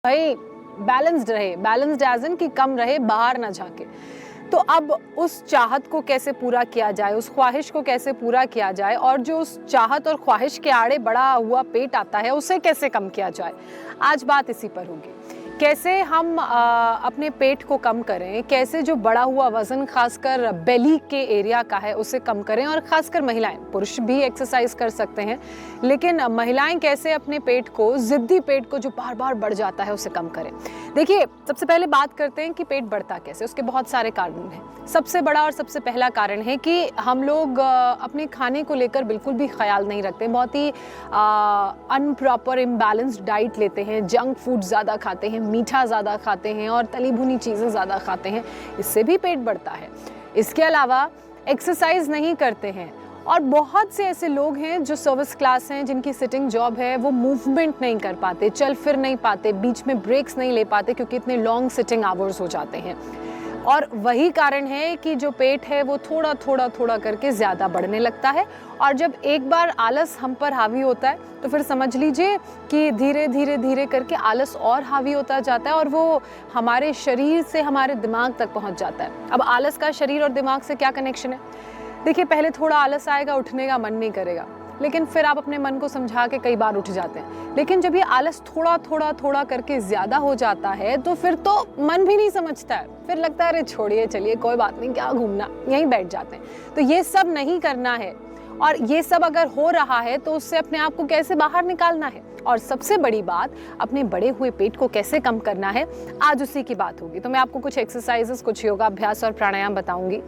भाई बैलेंस्ड रहे, balanced as in कि कम रहे, बाहर ना झांके। तो अब उस चाहत को कैसे पूरा किया जाए, उस ख्वाहिश को कैसे पूरा किया जाए, और जो उस चाहत और ख्वाहिश के आड़े बड़ा हुआ पेट आता है उसे कैसे कम किया जाए, आज बात इसी पर होगी। कैसे हम अपने पेट को कम करें, कैसे जो बड़ा हुआ वज़न खासकर बेली के एरिया का है उसे कम करें, और ख़ासकर महिलाएं, पुरुष भी एक्सरसाइज कर सकते हैं, लेकिन महिलाएं कैसे अपने पेट को, ज़िद्दी पेट को जो बार बार बढ़ जाता है उसे कम करें। देखिए, सबसे पहले बात करते हैं कि पेट बढ़ता कैसे। उसके बहुत सारे कारण हैं। सबसे बड़ा और सबसे पहला कारण है कि हम लोग अपने खाने को लेकर बिल्कुल भी ख्याल नहीं रखते, बहुत ही अनप्रॉपर इम्बैलेंस्ड डाइट लेते हैं, जंक फूड ज़्यादा खाते हैं, मीठा ज़्यादा खाते हैं और तली भुनी चीज़ें ज़्यादा खाते हैं, इससे भी पेट बढ़ता है। इसके अलावा एक्सरसाइज नहीं करते हैं, और बहुत से ऐसे लोग हैं जो सर्विस क्लास हैं, जिनकी सिटिंग जॉब है, वो मूवमेंट नहीं कर पाते, चल फिर नहीं पाते, बीच में ब्रेक्स नहीं ले पाते क्योंकि इतने लॉन्ग सिटिंग आवर्स हो जाते हैं। और वही कारण है कि जो पेट है वो थोड़ा थोड़ा थोड़ा करके ज़्यादा बढ़ने लगता है, और जब एक बार आलस हम पर हावी होता है तो फिर समझ लीजिए कि धीरे धीरे धीरे करके आलस और हावी होता जाता है, और वो हमारे शरीर से हमारे दिमाग तक पहुंच जाता है। अब आलस का शरीर और दिमाग से क्या कनेक्शन है? देखिए, पहले थोड़ा आलस आएगा, उठने का मन नहीं करेगा, लेकिन फिर आप अपने मन को समझा के कई बार उठ जाते हैं। लेकिन जब ये आलस थोड़ा थोड़ा थोड़ा करके ज़्यादा हो जाता है तो फिर तो मन भी नहीं समझता है, फिर लगता है अरे छोड़िए, चलिए कोई बात नहीं, क्या घूमना, यहीं बैठ जाते हैं। तो ये सब नहीं करना है, और ये सब अगर हो रहा है तो उससे अपने आप को कैसे बाहर निकालना है, और सबसे बड़ी बात, अपने बड़े हुए पेट को कैसे कम करना है, आज उसी की बात होगी। तो मैं आपको कुछ एक्सरसाइजेस, कुछ योगाभ्यास और प्राणायाम बताऊंगी।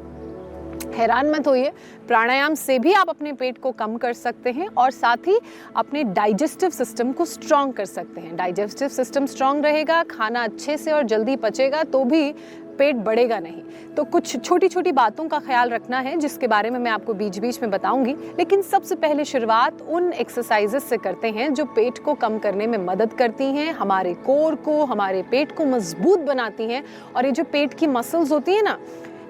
हैरान मत होइए, प्राणायाम से भी आप अपने पेट को कम कर सकते हैं, और साथ ही अपने डाइजेस्टिव सिस्टम को स्ट्रॉन्ग कर सकते हैं। डाइजेस्टिव सिस्टम स्ट्रॉन्ग रहेगा, खाना अच्छे से और जल्दी पचेगा तो भी पेट बढ़ेगा नहीं। तो कुछ छोटी छोटी बातों का ख्याल रखना है, जिसके बारे में मैं आपको बीच बीच में बताऊंगी। लेकिन सबसे पहले शुरुआत उन एक्सरसाइजेस से करते हैं जो पेट को कम करने में मदद करती हैं, हमारे कोर को, हमारे पेट को मजबूत बनाती हैं, और ये जो पेट की मसल्स होती है ना,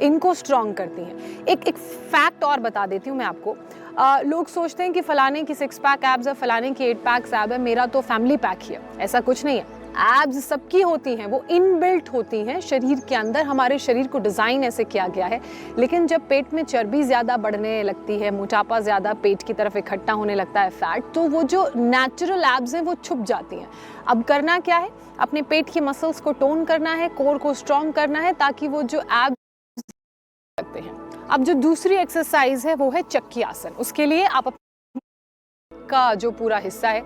इनको स्ट्रॉन्ग करती हैं। एक फैक्ट और बता देती हूँ मैं आपको। लोग सोचते हैं कि फलाने की 6 पैक एब्स है, फलाने की 8 पैक एब है, मेरा तो फैमिली पैक ही है। ऐसा कुछ नहीं है। एब्स सबकी होती हैं, वो इनबिल्ट होती हैं शरीर के अंदर, हमारे शरीर को डिज़ाइन ऐसे किया गया है। लेकिन जब पेट में चर्बी ज़्यादा बढ़ने लगती है, मोटापा ज़्यादा पेट की तरफ इकट्ठा होने लगता है, फैट, तो वो जो नेचुरल एब्स हैं वो छुप जाती हैं। अब करना क्या है? अपने पेट की मसल्स को टोन करना है, कोर को स्ट्रॉन्ग करना है, ताकि वो जो एब्स सकते हैं। अब जो दूसरी एक्सरसाइज है वो है चक्की आसन। उसके लिए आप का जो पूरा हिस्सा है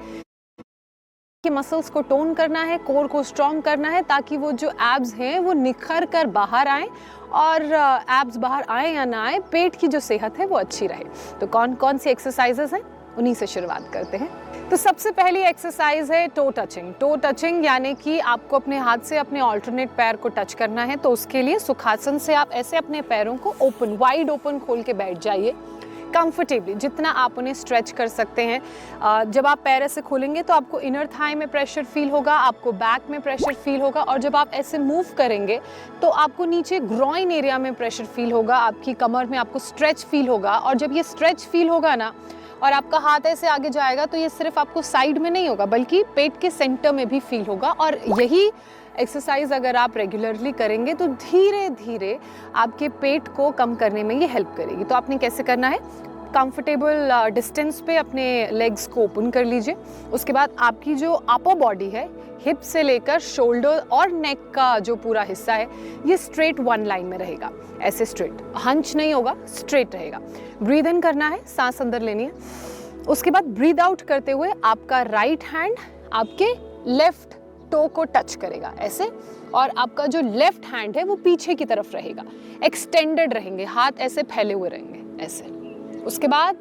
कि मसल्स को टोन करना है, कोर को स्ट्रॉन्ग करना है, ताकि वो जो एब्स हैं वो निखर कर बाहर आए, और एब्स बाहर आए या ना आए, पेट की जो सेहत है वो अच्छी रहे। तो कौन कौन सी एक्सरसाइजेस हैं, उन्हीं से शुरुआत करते हैं। तो सबसे पहली एक्सरसाइज है टो टचिंग। टो टचिंग यानी कि आपको अपने हाथ से अपने ऑल्टरनेट पैर को टच करना है। तो उसके लिए सुखासन से आप ऐसे अपने पैरों को ओपन, वाइड ओपन खोल के बैठ जाइए, कंफर्टेबली, जितना आप उन्हें स्ट्रेच कर सकते हैं। जब आप पैर ऐसे खोलेंगे तो आपको इनर थाई में प्रेशर फील होगा, आपको बैक में प्रेशर फील होगा, और जब आप ऐसे मूव करेंगे तो आपको नीचे ग्रॉइन एरिया में प्रेशर फील होगा, आपकी कमर में आपको स्ट्रेच फील होगा। और जब ये स्ट्रेच फील होगा ना, और आपका हाथ ऐसे आगे जाएगा, तो ये सिर्फ आपको साइड में नहीं होगा बल्कि पेट के सेंटर में भी फील होगा। और यही एक्सरसाइज अगर आप रेगुलरली करेंगे तो धीरे धीरे आपके पेट को कम करने में ये हेल्प करेगी। तो आपने कैसे करना है? कंफर्टेबल डिस्टेंस पे अपने लेग्स को ओपन कर लीजिए। उसके बाद आपकी जो अपर बॉडी है, हिप से लेकर शोल्डर और नेक का जो पूरा हिस्सा है, ये स्ट्रेट वन लाइन में रहेगा, ऐसे स्ट्रेट, हंच नहीं होगा, स्ट्रेट रहेगा। ब्रीद इन करना है, सांस अंदर लेनी है। उसके बाद ब्रीद आउट करते हुए आपका राइट हैंड आपके लेफ्ट टो को टच करेगा ऐसे, और आपका जो लेफ्ट हैंड है वो पीछे की तरफ रहेगा, एक्सटेंडेड रहेंगे, हाथ ऐसे फैले हुए रहेंगे ऐसे। उसके बाद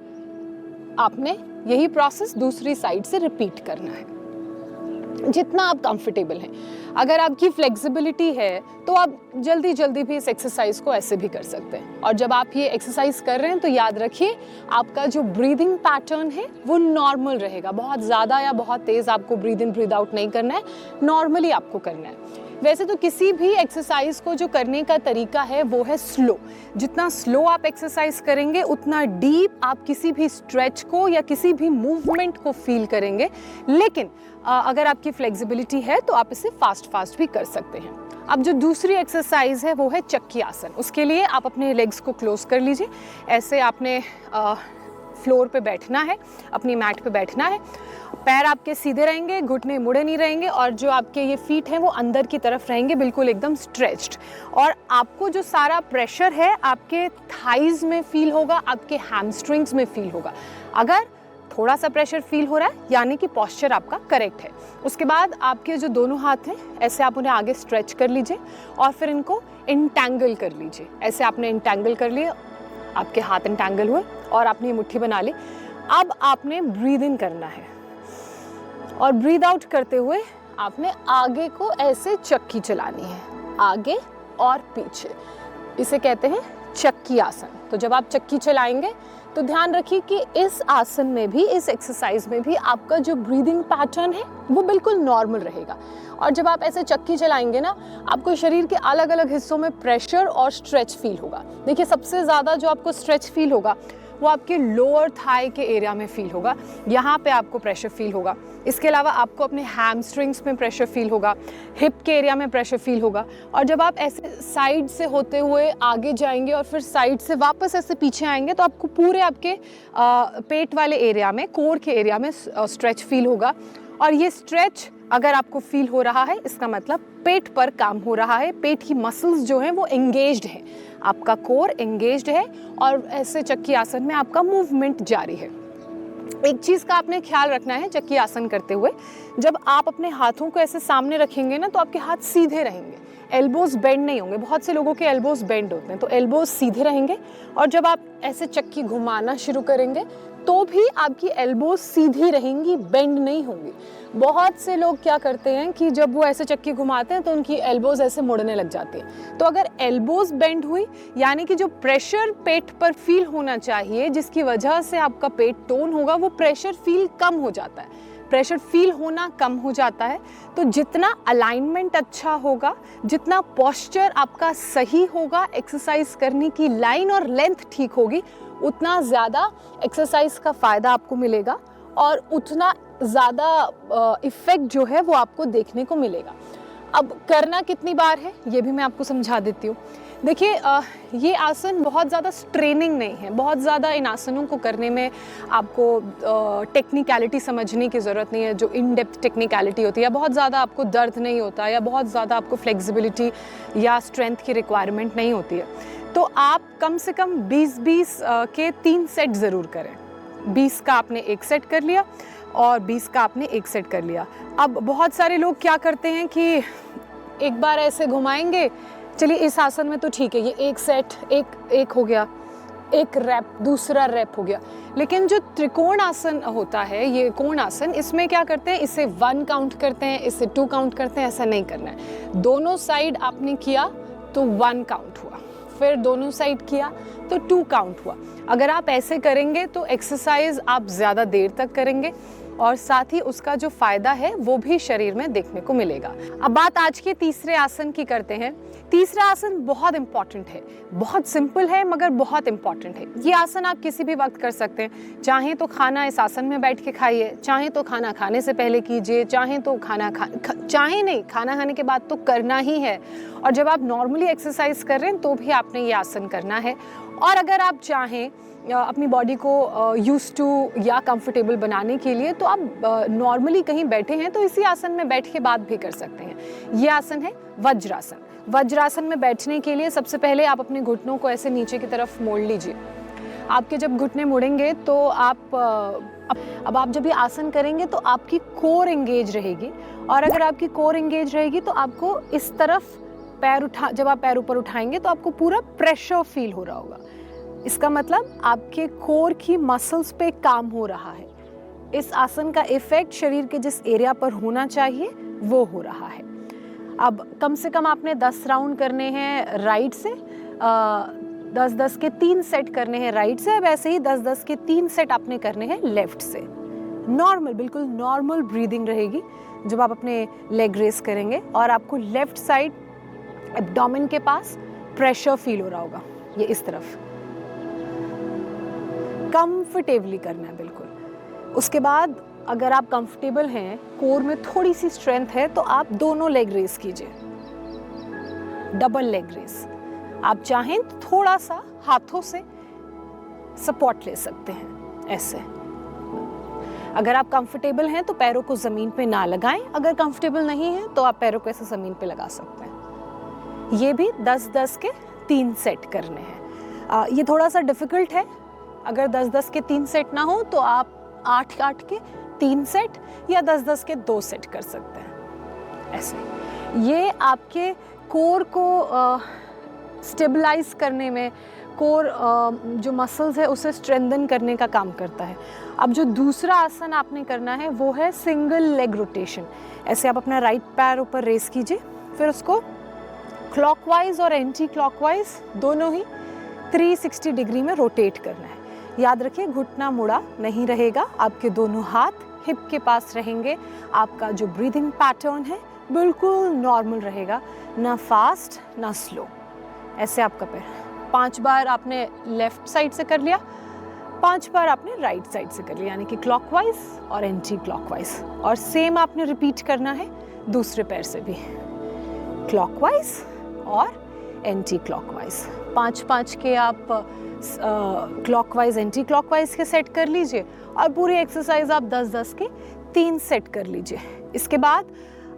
आपने यही प्रोसेस दूसरी साइड से रिपीट करना है, जितना आप कंफर्टेबल हैं। अगर आपकी फ्लेक्सिबिलिटी है तो आप जल्दी जल्दी भी इस एक्सरसाइज को ऐसे भी कर सकते हैं। और जब आप ये एक्सरसाइज कर रहे हैं तो याद रखिए आपका जो ब्रीदिंग पैटर्न है वो नॉर्मल रहेगा। बहुत ज़्यादा या बहुत तेज़ आपको ब्रीद इन ब्रीद आउट नहीं करना है, नॉर्मली आपको करना है। वैसे तो किसी भी एक्सरसाइज को जो करने का तरीका है वो है स्लो। जितना स्लो आप एक्सरसाइज करेंगे उतना डीप आप किसी भी स्ट्रेच को या किसी भी मूवमेंट को फील करेंगे। लेकिन अगर आपकी फ्लेक्सिबिलिटी है तो आप इसे फास्ट भी कर सकते हैं। अब जो दूसरी एक्सरसाइज है वो है चक्की आसन। उसके लिए आप अपने लेग्स को क्लोज कर लीजिए। ऐसे आपने फ्लोर पे बैठना है, अपनी मैट पे बैठना है। पैर आपके सीधे रहेंगे, घुटने मुड़े नहीं रहेंगे और जो आपके ये फीट हैं वो अंदर की तरफ रहेंगे, बिल्कुल एकदम स्ट्रेच्ड। और आपको जो सारा प्रेशर है आपके थाइज में फील होगा, आपके हैमस्ट्रिंग्स में फील होगा। अगर थोड़ा सा प्रेशर फील हो रहा है यानी कि पोस्चर आपका करेक्ट है। उसके बाद आपके जो दोनों हाथ हैं ऐसे आप उन्हें आगे स्ट्रेच कर लीजिए और फिर इनको इंटैंगल कर लीजिए। ऐसे आपने इंटैंगल कर लिए, आपके हाथ इंटैंगल हुए और आपने ये मुट्ठी बना ली। अब आपने ब्रीद इन करना है और ब्रीद आउट करते हुए आपने आगे को ऐसे चक्की चलानी है, आगे और पीछे। इसे कहते हैं चक्की आसन। तो जब आप चक्की चलाएंगे तो ध्यान रखिए कि इस आसन में भी, इस एक्सरसाइज में भी आपका जो ब्रीदिंग पैटर्न है वो बिल्कुल नॉर्मल रहेगा। और जब आप ऐसे चक्की चलाएंगे ना, आपको शरीर के अलग अलग हिस्सों में प्रेशर और स्ट्रेच फील होगा। देखिए सबसे ज़्यादा जो आपको स्ट्रेच फील होगा वो आपके लोअर थाई के एरिया में फील होगा, यहाँ पे आपको प्रेशर फील होगा। इसके अलावा आपको अपने हैमस्ट्रिंग्स में प्रेशर फील होगा, हिप के एरिया में प्रेशर फील होगा। और जब आप ऐसे साइड से होते हुए आगे जाएंगे और फिर साइड से वापस ऐसे पीछे आएंगे तो आपको पूरे आपके पेट वाले एरिया में, कोर के एरिया में स्ट्रेच फील होगा। और ये स्ट्रेच अगर आपको फील हो रहा है इसका मतलब पेट पर काम हो रहा है, पेट की मसल्स जो हैं वो एंगेज्ड हैं, आपका कोर एंगेज्ड है और ऐसे चक्की आसन में आपका मूवमेंट जारी है। एक चीज़ का आपने ख्याल रखना है चक्की आसन करते हुए, जब आप अपने हाथों को ऐसे सामने रखेंगे ना तो आपके हाथ सीधे रहेंगे, एल्बोज बेंड नहीं होंगे। बहुत से लोगों के एल्बोज बेंड होते हैं, तो एल्बोज सीधे रहेंगे। और जब आप ऐसे चक्की घुमाना शुरू करेंगे तो भी आपकी एल्बोज सीधी रहेंगी, बेंड नहीं होंगी। बहुत से लोग क्या करते हैं कि जब वो ऐसे चक्की घुमाते हैं तो उनकी एल्बोज ऐसे मुड़ने लग जाती हैं। तो अगर एल्बोज बेंड हुई यानी कि जो प्रेशर पेट पर फील होना चाहिए, जिसकी वजह से आपका पेट टोन होगा, वो प्रेशर फील कम हो जाता है, प्रेशर फील होना कम हो जाता है। तो जितना अलाइनमेंट अच्छा होगा, जितना पोस्चर आपका सही होगा, एक्सरसाइज करने की लाइन और लेंथ ठीक होगी, उतना ज़्यादा एक्सरसाइज का फ़ायदा आपको मिलेगा और उतना ज़्यादा इफ़ेक्ट जो है वो आपको देखने को मिलेगा। अब करना कितनी बार है ये भी मैं आपको समझा देती हूँ। देखिए ये आसन बहुत ज़्यादा स्ट्रेनिंग नहीं है, बहुत ज़्यादा इन आसनों को करने में आपको टेक्निकलिटी समझने की ज़रूरत नहीं है, जो इन डेप्थ टेक्निकलिटी होती है। बहुत ज़्यादा आपको दर्द नहीं होता या बहुत ज़्यादा आपको फ्लेक्सिबिलिटी या स्ट्रेंथ की रिक्वायरमेंट नहीं होती है। तो आप कम से कम 20-20 के 3 सेट ज़रूर करें। 20 का आपने एक सेट कर लिया और 20 का आपने एक सेट कर लिया। अब बहुत सारे लोग क्या करते हैं कि एक बार ऐसे घुमाएंगे, चलिए इस आसन में तो ठीक है, ये एक सेट एक हो गया, एक रैप, दूसरा रैप हो गया। लेकिन जो त्रिकोण आसन होता है, ये कोण आसन, इसमें क्या करते हैं, इसे 1 काउंट करते हैं, इसे 2 काउंट करते हैं। ऐसा नहीं करना है। दोनों साइड आपने किया तो 1 काउंट हुआ, फिर दोनों साइड किया तो 2 काउंट हुआ। अगर आप ऐसे करेंगे तो एक्सरसाइज आप ज़्यादा देर तक करेंगे और साथ ही उसका जो फ़ायदा है वो भी शरीर में देखने को मिलेगा। अब बात आज के तीसरे आसन की करते हैं। तीसरा आसन बहुत इम्पॉर्टेंट है, बहुत सिंपल है मगर बहुत इम्पॉर्टेंट है। ये आसन आप किसी भी वक्त कर सकते हैं। चाहे तो खाना इस आसन में बैठ के खाइए, चाहे तो खाना खाने से पहले कीजिए, चाहे तो खाना खाने के बाद तो करना ही है। और जब आप नॉर्मली एक्सरसाइज कर रहे हैं तो भी आपने ये आसन करना है। और अगर आप चाहें अपनी बॉडी को यूज्ड टू या कंफर्टेबल बनाने के लिए तो आप नॉर्मली कहीं बैठे हैं तो इसी आसन में बैठ के बात भी कर सकते हैं। ये आसन है वज्रासन। वज्रासन में बैठने के लिए सबसे पहले आप अपने घुटनों को ऐसे नीचे की तरफ मोड़ लीजिए। आपके जब घुटने मुड़ेंगे तो अब आप जब ये आसन करेंगे तो आपकी कोर एंगेज रहेगी। और अगर आपकी कोर एंगेज रहेगी तो आपको इस तरफ जब आप पैर ऊपर उठाएंगे तो आपको पूरा प्रेशर फील हो रहा होगा। इसका मतलब आपके कोर की मसल्स पे काम हो रहा है। इस आसन का इफेक्ट शरीर के जिस एरिया पर होना चाहिए वो हो रहा है। अब कम से कम आपने 10 राउंड करने हैं राइट से, 10-10 के 3 सेट करने हैं राइट से, वैसे ही 10-10 के 3 सेट आपने करने हैं लेफ्ट से। नॉर्मल, बिल्कुल नॉर्मल ब्रीदिंग रहेगी जब आप अपने लेग रेस करेंगे और आपको लेफ्ट साइड एब्डोमेन के पास प्रेशर फील हो रहा होगा, ये इस तरफ। कंफर्टेबली करना है बिल्कुल। उसके बाद अगर आप कंफर्टेबल हैं, कोर में थोड़ी सी स्ट्रेंथ है, तो आप दोनों लेग रेस कीजिए, डबल लेग रेस। आप चाहें तो थोड़ा सा हाथों से सपोर्ट ले सकते हैं ऐसे। अगर आप कंफर्टेबल हैं तो पैरों को ज़मीन पे ना लगाएं, अगर कंफर्टेबल नहीं है तो आप पैरों को ऐसे ज़मीन पे लगा सकते हैं। ये भी 10-10 के 3 सेट करने हैं। ये थोड़ा सा डिफ़िकल्ट है, अगर 10-10 के 3 सेट ना हो तो आप 8-8 के 3 सेट या 10-10 के 2 सेट कर सकते हैं ऐसे। ये आपके कोर को स्टेबलाइज करने में, कोर जो मसल्स है उसे स्ट्रेंथन करने का काम करता है। अब जो दूसरा आसन आपने करना है वो है सिंगल लेग रोटेशन। ऐसे आप अपना राइट पैर ऊपर रेस कीजिए, फिर उसको क्लॉकवाइज और एंटी क्लॉकवाइज दोनों ही 360 डिग्री में रोटेट करना है। याद रखिए घुटना मुड़ा नहीं रहेगा, आपके दोनों हाथ हिप के पास रहेंगे। आपका जो ब्रीदिंग पैटर्न है बिल्कुल नॉर्मल रहेगा, ना फास्ट ना स्लो। ऐसे आपका पैर 5 बार आपने लेफ्ट साइड से कर लिया, 5 बार आपने राइट साइड से कर लिया, यानी कि क्लॉकवाइज और एंटी क्लॉकवाइज। और सेम आपने रिपीट करना है दूसरे पैर से भी, क्लॉकवाइज और एंटी क्लॉकवाइज। 5-5 के आप क्लॉकवाइज एंटी क्लॉकवाइज के सेट कर लीजिए और पूरी एक्सरसाइज आप 10-10 के 3 सेट कर लीजिए। इसके बाद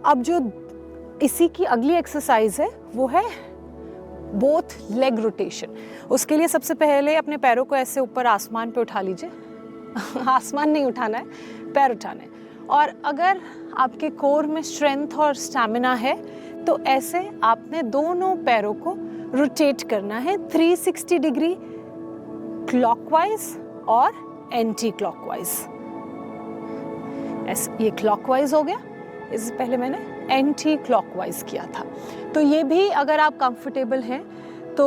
अब जो इसी की अगली एक्सरसाइज है वो है बोथ लेग रोटेशन। उसके लिए सबसे पहले अपने पैरों को ऐसे ऊपर आसमान पे उठा लीजिए। आसमान नहीं उठाना है, पैर उठाना है। और अगर आपके कोर में स्ट्रेंथ और स्टैमिना है तो ऐसे आपने दोनों पैरों को रोटेट करना है 360 डिग्री, क्लॉकवाइज और एंटी क्लॉकवाइज। ऐसे ये क्लॉकवाइज हो गया, इससे पहले मैंने एंटी क्लॉकवाइज किया था। तो ये भी अगर आप कंफर्टेबल हैं तो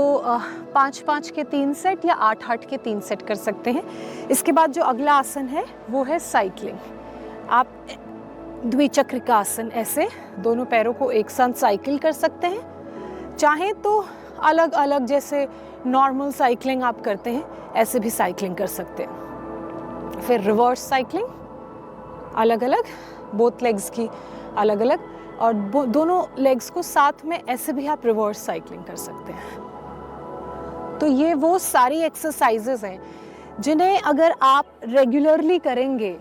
5-5 के 3 सेट या 8-8 के 3 सेट कर सकते हैं। इसके बाद जो अगला आसन है वो है साइकिलिंग। आप द्विचक्र आसन, ऐसे दोनों पैरों को एक साथ साइकिल कर सकते हैं। चाहें तो अलग अलग, जैसे नॉर्मल साइकिलिंग आप करते हैं ऐसे भी साइकिलिंग कर सकते हैं। फिर रिवर्स साइकिलिंग, अलग अलग, बोथ लेग्स की अलग अलग, और दोनों लेग्स को साथ में ऐसे भी आप रिवर्स साइकिलिंग कर सकते हैं। तो ये वो सारी एक्सरसाइजेज हैं जिन्हें अगर आप रेगुलरली करेंगे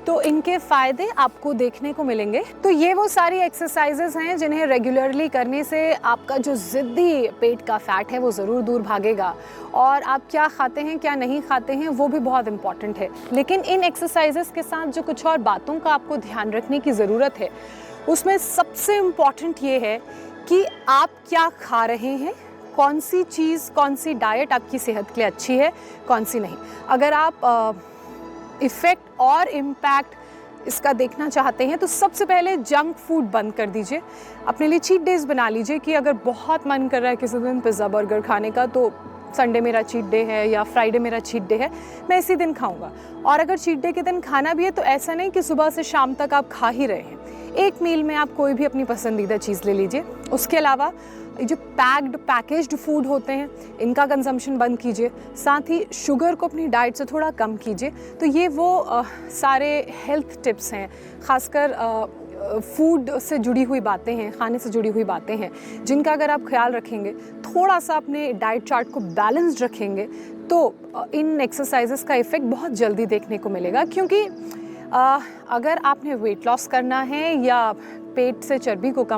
तो इनके फ़ायदे आपको देखने को मिलेंगे। तो ये वो सारी एक्सरसाइजेज हैं जिन्हें रेगुलरली करने से आपका जो ज़िद्दी पेट का फ़ैट है वो ज़रूर दूर भागेगा। और आप क्या खाते हैं क्या नहीं खाते हैं वो भी बहुत इम्पॉर्टेंट है। लेकिन इन एक्सरसाइजेज के साथ जो कुछ और बातों का आपको ध्यान रखने की ज़रूरत है, उसमें सबसे इम्पॉर्टेंट ये है कि आप क्या खा रहे हैं, कौन सी चीज़, कौन सी डाइट आपकी सेहत के लिए अच्छी है, कौन सी नहीं। अगर आप इफ़ेक्ट और इम्पैक्ट इसका देखना चाहते हैं तो सबसे पहले जंक फूड बंद कर दीजिए। अपने लिए चीट डेज बना लीजिए कि अगर बहुत मन कर रहा है किसी दिन पिज़्ज़ा बर्गर खाने का तो संडे मेरा चीट डे है या फ्राइडे मेरा चीट डे है, मैं इसी दिन खाऊंगा। और अगर चीट डे के दिन खाना भी है तो ऐसा नहीं कि सुबह से शाम तक आप खा ही रहे हैं। एक मील में आप कोई भी अपनी पसंदीदा चीज़ ले लीजिए। उसके अलावा जो पैकेज्ड फूड होते हैं इनका कंजम्पशन बंद कीजिए। साथ ही शुगर को अपनी डाइट से थोड़ा कम कीजिए। तो ये वो सारे हेल्थ टिप्स हैं, ख़ासकर फूड से जुड़ी हुई बातें हैं, खाने से जुड़ी हुई बातें हैं, जिनका अगर आप ख्याल रखेंगे, थोड़ा सा अपने डाइट चार्ट को बैलेंस्ड रखेंगे तो इन एक्सरसाइजेस का इफ़ेक्ट बहुत जल्दी देखने को मिलेगा। क्योंकि अगर आपने वेट लॉस करना है या पेट से चर्बी को कम